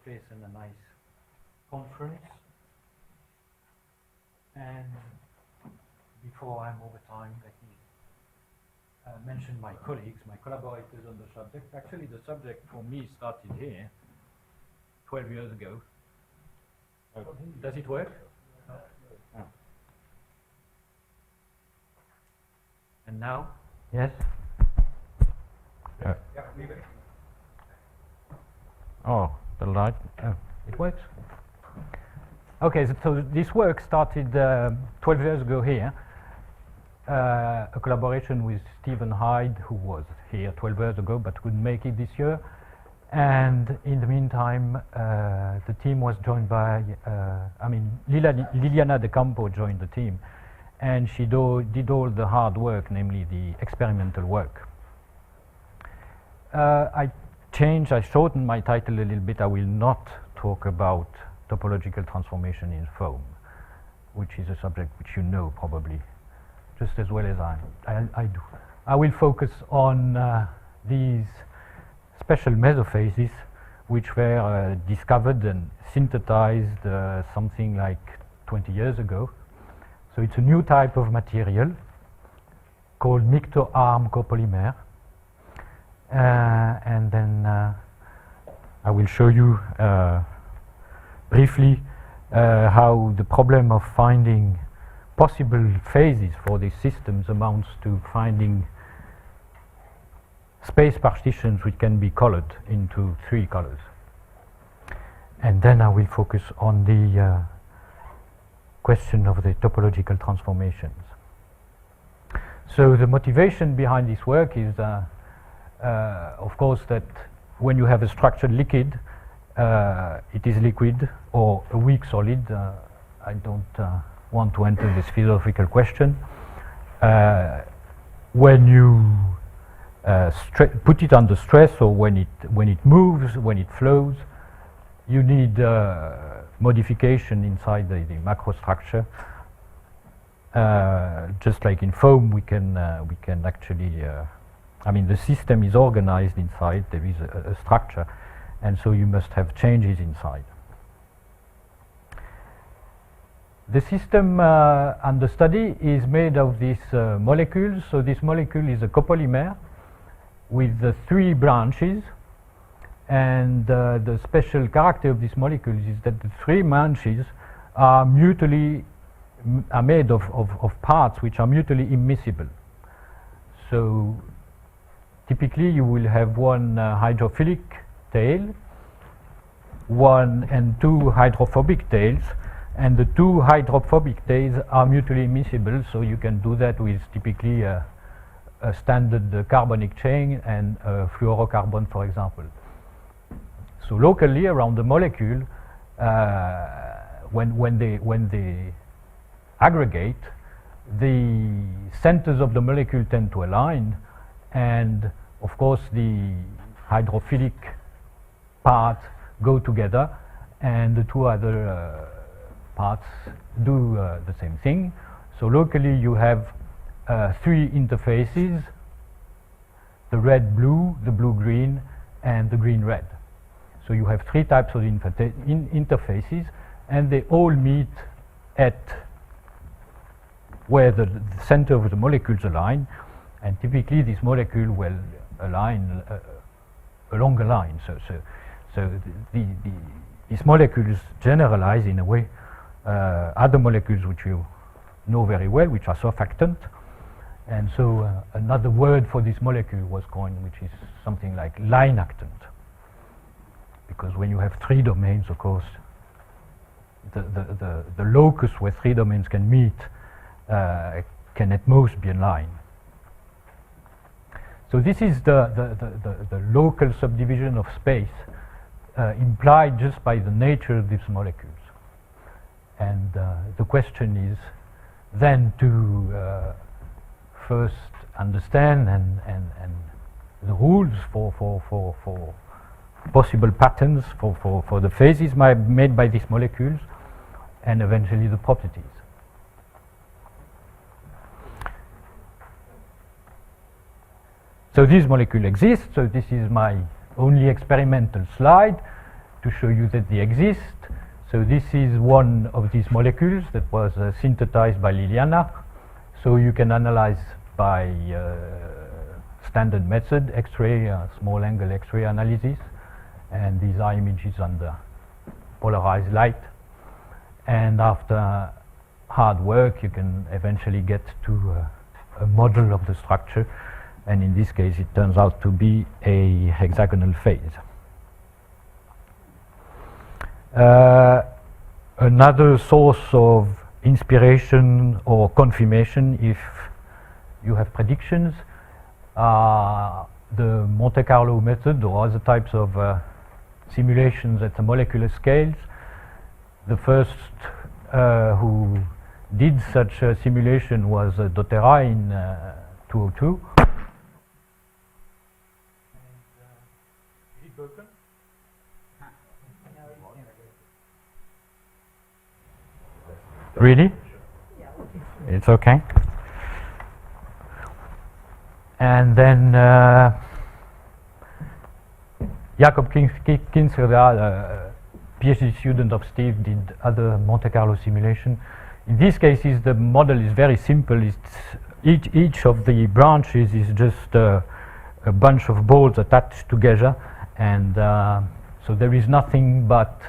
space and a nice conference. And before I'm over time, let me mention my colleagues, my collaborators on the subject. Actually, the subject for me started here 12 years ago. Does it work? No. Oh. And now? Yes? Oh, the light. Oh, it works. Okay, so this work started 12 years ago here. A collaboration with Stephen Hyde, who was here 12 years ago but couldn't make it this year. And in the meantime, the team was joined by, Liliana De Campo joined the team, and she did all the hard work, namely the experimental work. I shortened my title a little bit. I will not talk about topological transformation in foam, which is a subject which you know probably just as well as I do. I will focus on these special mesophases which were discovered and synthesized something like 20 years ago. So it's a new type of material called micto-arm copolymer. And then I will show you briefly how the problem of finding possible phases for these systems amounts to finding space partitions which can be colored into 3 colors. And then I will focus on the question of the topological transformations. So the motivation behind this work is of course that when you have a structured liquid, it is liquid or a weak solid. I don't want to enter this philosophical question. When you put it under stress, or when it moves, when it flows, you need modification inside the macrostructure. Just like in foam, we can actually. The system is organized inside. There is a structure, and so you must have changes inside. The system under study is made of these molecules. So this molecule is a copolymer with 3 branches, and the special character of these molecules is that the 3 branches are mutually made of parts which are mutually immiscible. So typically you will have one hydrophilic tail, 1 and 2 hydrophobic tails, and the 2 hydrophobic tails are mutually immiscible, so you can do that with typically a standard carbonic chain and fluorocarbon, for example. So locally around the molecule, when they aggregate, the centers of the molecule tend to align, and of course the hydrophilic parts go together, and the 2 other parts do the same thing. So locally you have 3 interfaces: the red-blue, the blue-green, and the green-red. So you have 3 types of interfaces, and they all meet at where the center of the molecules align, and typically this molecule will align along a line. So these molecules generalize in a way other molecules which you know very well, which are surfactant. And so another word for this molecule was coined, which is something like line-actant. Because when you have 3 domains, of course, the locus where 3 domains can meet can at most be a line. So this is the local subdivision of space implied just by the nature of these molecules. And the question is then to first understand and the rules for possible patterns for the phases made by these molecules, and eventually the properties. So this molecule exists, so this is my only experimental slide to show you that they exist. So this is one of these molecules that was synthesized by Liliana. So you can analyze by standard method, X-ray, small angle X-ray analysis. And these are images under polarized light. And after hard work, you can eventually get to a model of the structure. And in this case, it turns out to be a hexagonal phase. Another source of inspiration or confirmation, if you have predictions, the Monte Carlo method or other types of simulations at the molecular scales. The first who did such a simulation was Dottera in 2002. Really? It's okay. And then Jakob Kinskerda, PhD student of Steve, did other Monte Carlo simulation. In these cases, the model is very simple. It's each of the branches is just a bunch of balls attached together, and so there is nothing but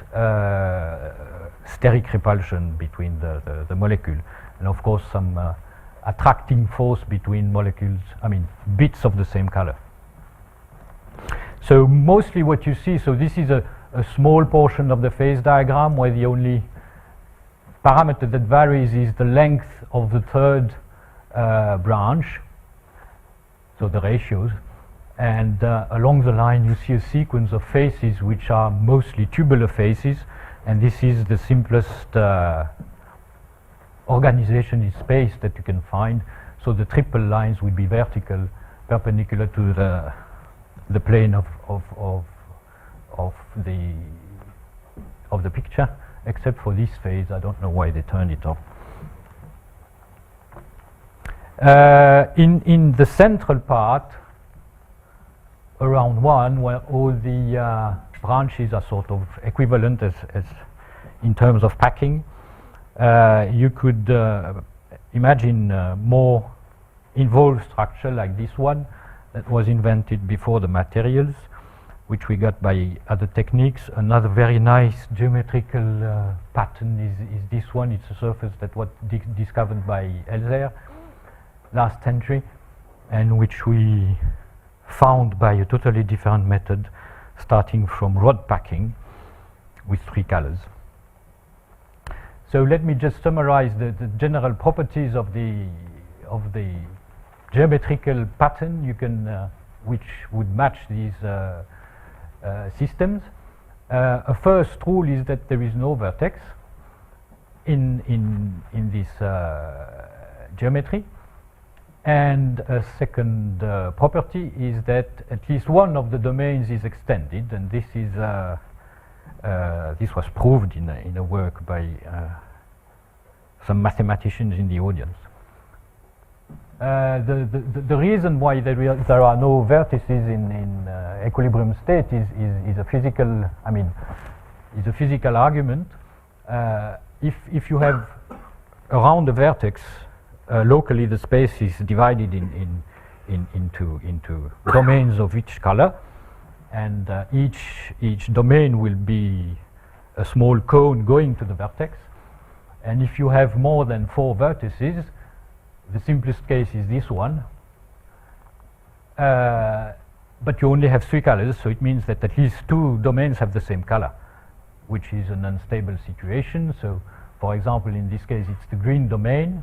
steric repulsion between the molecule, and of course some attracting force between molecules, I mean bits of the same color. So mostly what you see, so this is a small portion of the phase diagram where the only parameter that varies is the length of the third branch, so the ratios, and along the line you see a sequence of faces which are mostly tubular faces, and this is the simplest organization in space that you can find. So the triple lines would be vertical, perpendicular to the plane of the picture, except for this phase. I don't know why they turned it off. In the central part, around 1, where all the branches are sort of equivalent as in terms of packing, you could imagine more involved structure like this one that was invented before the materials, which we got by other techniques. Another very nice geometrical pattern is this one. It's a surface that was discovered by Elzer last century, and which we found by a totally different method, starting from rod packing with 3 colors. So let me just summarize the general properties of the geometrical pattern you can which would match these systems. A first rule is that there is no vertex in this geometry, and a second property is that at least one of the domains is extended, and this is this was proved in a work by some mathematicians in the audience. The reason why there are no vertices in equilibrium state is a physical, I mean, is a physical argument. If you have around the vertex locally, the space is divided into domains of each color, and each domain will be a small cone going to the vertex. And if you have more than 4 vertices, the simplest case is this one, but you only have 3 colors, so it means that at least 2 domains have the same color, which is an unstable situation. So for example, in this case it's the green domain.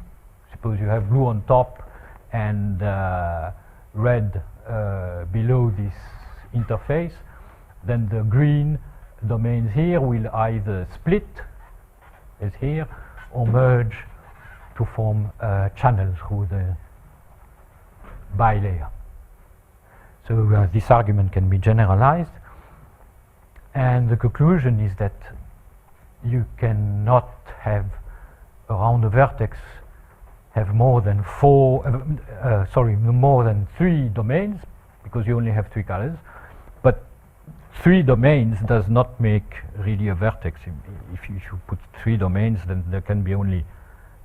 Suppose you have blue on top and red below this interface, then the green domains here will either split, as here, or merge to form a channel through the bilayer. So this argument can be generalized, and the conclusion is that you cannot have around the vertex have more than more than 3 domains, because you only have 3 colors, but 3 domains does not make really a vertex. If you put 3 domains, then there can be only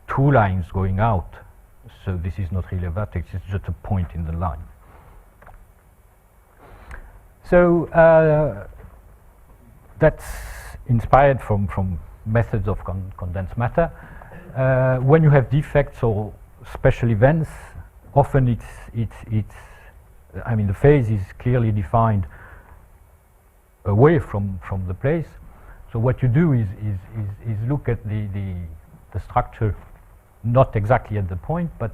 2 lines going out. So this is not really a vertex, it's just a point in the line. So that's inspired from methods of condensed matter. When you have defects or special events, often I mean, the phase is clearly defined away from the place. So what you do is look at the structure not exactly at the point, but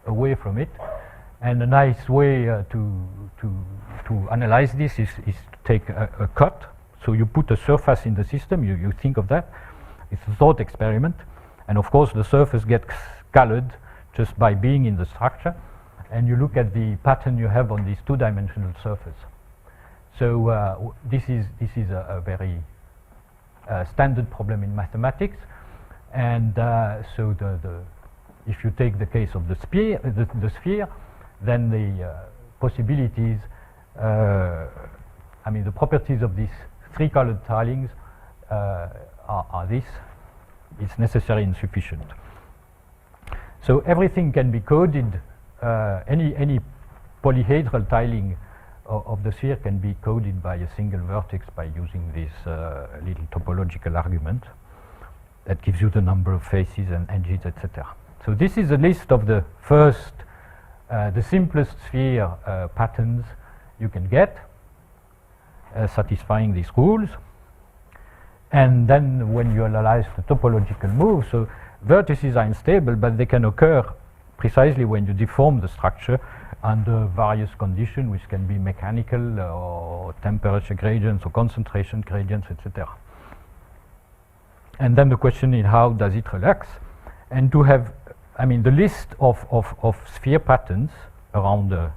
away from it. And a nice way to analyze this is to take a cut. So you put a surface in the system, you think of that. It's a thought experiment. And of course the surface gets colored just by being in the structure. And you look at the pattern you have on this 2-dimensional surface. So this is a very standard problem in mathematics. And so if you take the case of the sphere, then the possibilities, I mean the properties of these 3 colored tilings are this. It's necessary and sufficient. So everything can be coded, any polyhedral tiling of the sphere can be coded by a single vertex by using this little topological argument that gives you the number of faces and edges, etc. So this is a list of the first, the simplest sphere patterns you can get, satisfying these rules. And then when you analyze the topological move, so vertices are unstable, but they can occur precisely when you deform the structure under various conditions, which can be mechanical or temperature gradients or concentration gradients, etc. And then the question is, how does it relax? And to have, I mean, the list of sphere patterns around the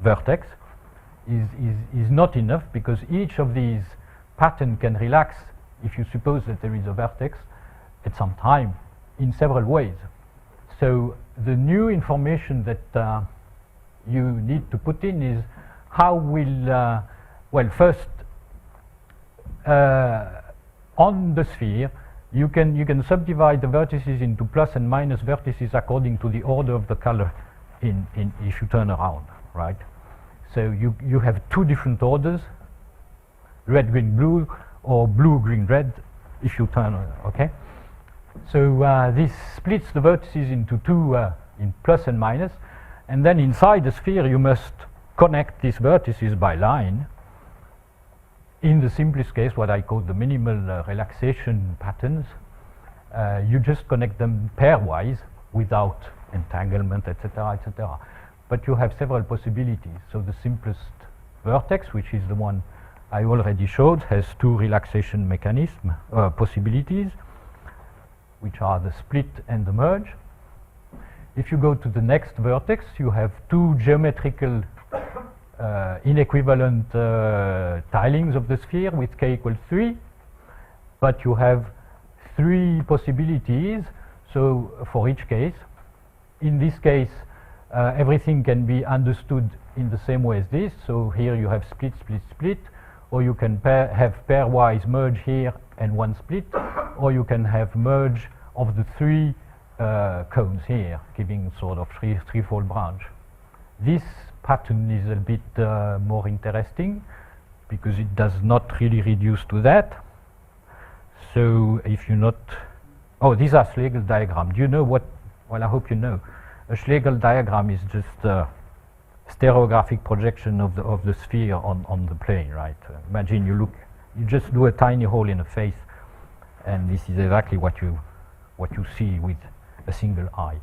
vertex is not enough, because each of these patterns can relax if you suppose that there is a vertex at some time in several ways. So the new information that you need to put in is how will, well, first on the sphere you can subdivide the vertices into plus and minus vertices according to the order of the color in if you turn around, right? So you have 2 different orders, red, green, blue, or blue, green, red, if you turn, okay? So this splits the vertices into 2 in plus and minus, and then inside the sphere you must connect these vertices by line. In the simplest case, what I call the minimal relaxation patterns, you just connect them pairwise without entanglement, etc., etc. But you have several possibilities. So the simplest vertex, which is the one I already showed, has 2 relaxation mechanism possibilities, which are the split and the merge. If you go to the next vertex, you have 2 geometrical inequivalent tilings of the sphere with k equals 3, but you have 3 possibilities, so for each case. In this case, everything can be understood in the same way as this, so here you have split, split, split, or you can have pairwise merge here and 1 split, or you can have merge of the 3 cones here, giving sort of threefold branch. This pattern is a bit more interesting because it does not really reduce to that. So if you not, oh, these are Schlegel diagrams. Do you know what? Well, I hope you know. A Schlegel diagram is just a stereographic projection of the sphere on the plane, right? Imagine you just do a tiny hole in a face, and this is exactly what you see with a single eye.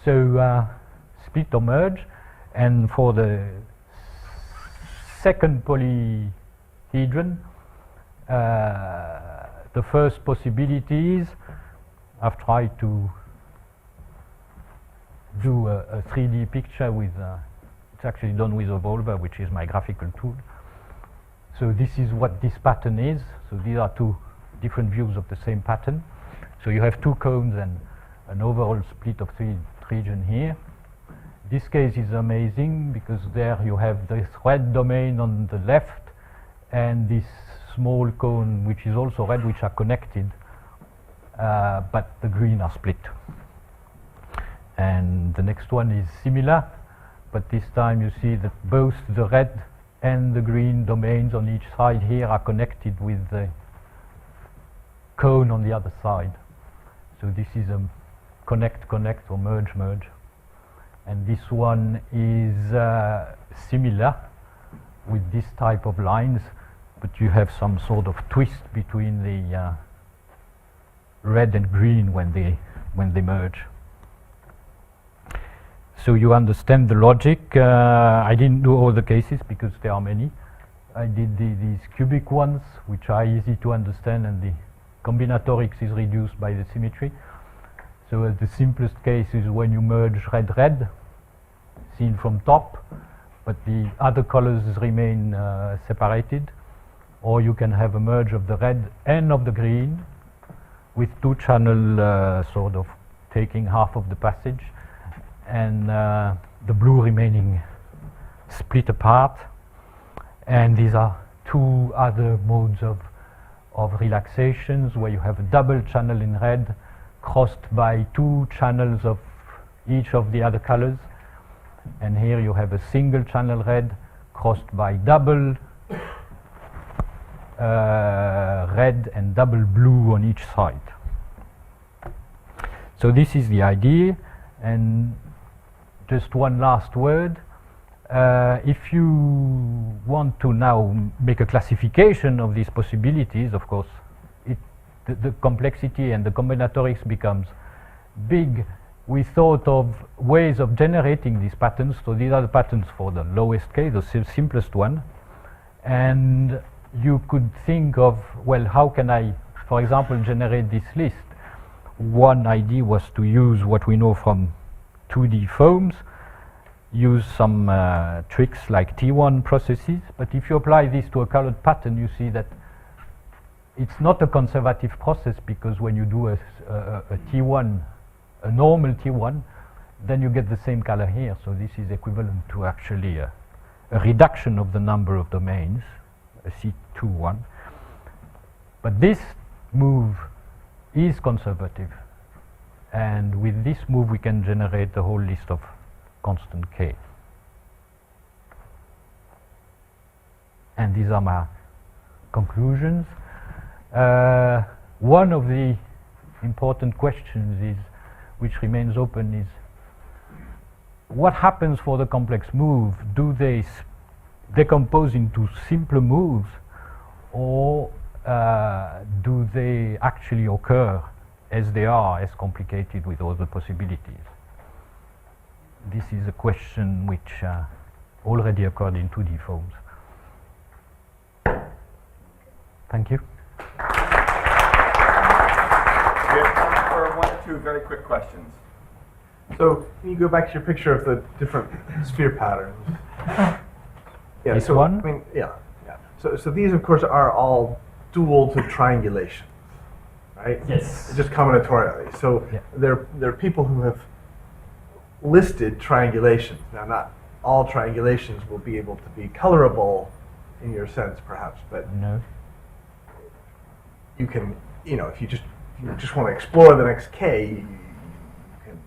So split or merge, and for the second polyhedron, the first possibilities, I've tried to do a 3D picture with, it's actually done with Evolver, which is my graphical tool. So this is what this pattern is. So these are 2 different views of the same pattern. So you have 2 cones and an overall split of 3 region here. This case is amazing because there you have this red domain on the left and this small cone which is also red, which are connected, but the green are split. And the next one is similar, but this time you see that both the red and the green domains on each side here are connected with the cone on the other side. So this is a connect or merge. And this one is similar with this type of lines, but you have some sort of twist between the red and green when they merge. So you understand the logic. I didn't do all the cases because there are many. I did these cubic ones, which are easy to understand, and the combinatorics is reduced by the symmetry. So the simplest case is when you merge red, seen from top, but the other colors remain separated. Or you can have a merge of the red and of the green with two channel sort of taking half of the passage, and the blue remaining split apart. And these are two other modes of relaxations where you have a double channel in red crossed by two channels of each of the other colors, and here you have a single channel red crossed by double red and double blue on each side. So this is the idea. And just one last word. If you want to now make a classification of these possibilities, of course, the complexity and the combinatorics becomes big. We thought of ways of generating these patterns. So these are the patterns for the lowest case, the simplest one. And you could think of, well, how can I, for example, generate this list? One idea was to use what we know from 2D foams, use some tricks like T1 processes, but if you apply this to a colored pattern, you see that it's not a conservative process, because when you do a T1, a normal T1, then you get the same color here. So this is equivalent to actually a reduction of the number of domains, a C21. But this move is conservative, and with this move we can generate the whole list of constant K. And these are my conclusions. One of the important questions is, which remains open, is what happens for the complex move? Do they decompose into simpler moves, or do they actually occur as they are, as complicated with all the possibilities? This is a question which already occurred in 2D foams. Thank you. We have time for one or two very quick questions. So can you go back to your picture of the different sphere patterns? Yeah, This so, one? I mean, yeah. So these, of course, are all dual to triangulation, right? Yes. Just combinatorially. So Yeah. there are people who have listed triangulations. Now, not all triangulations will be able to be colorable in your sense, perhaps, but No. you can, if you just want to explore the next K, you can.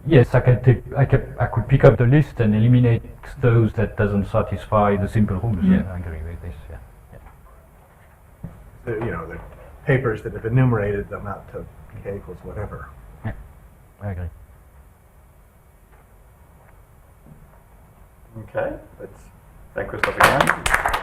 Yes, I could pick up the list and eliminate those that doesn't satisfy the simple rules. Yeah, I agree with this. Yeah. The papers that have enumerated them out to K equals whatever. Yeah, I agree. Okay, let's thank Christophe again.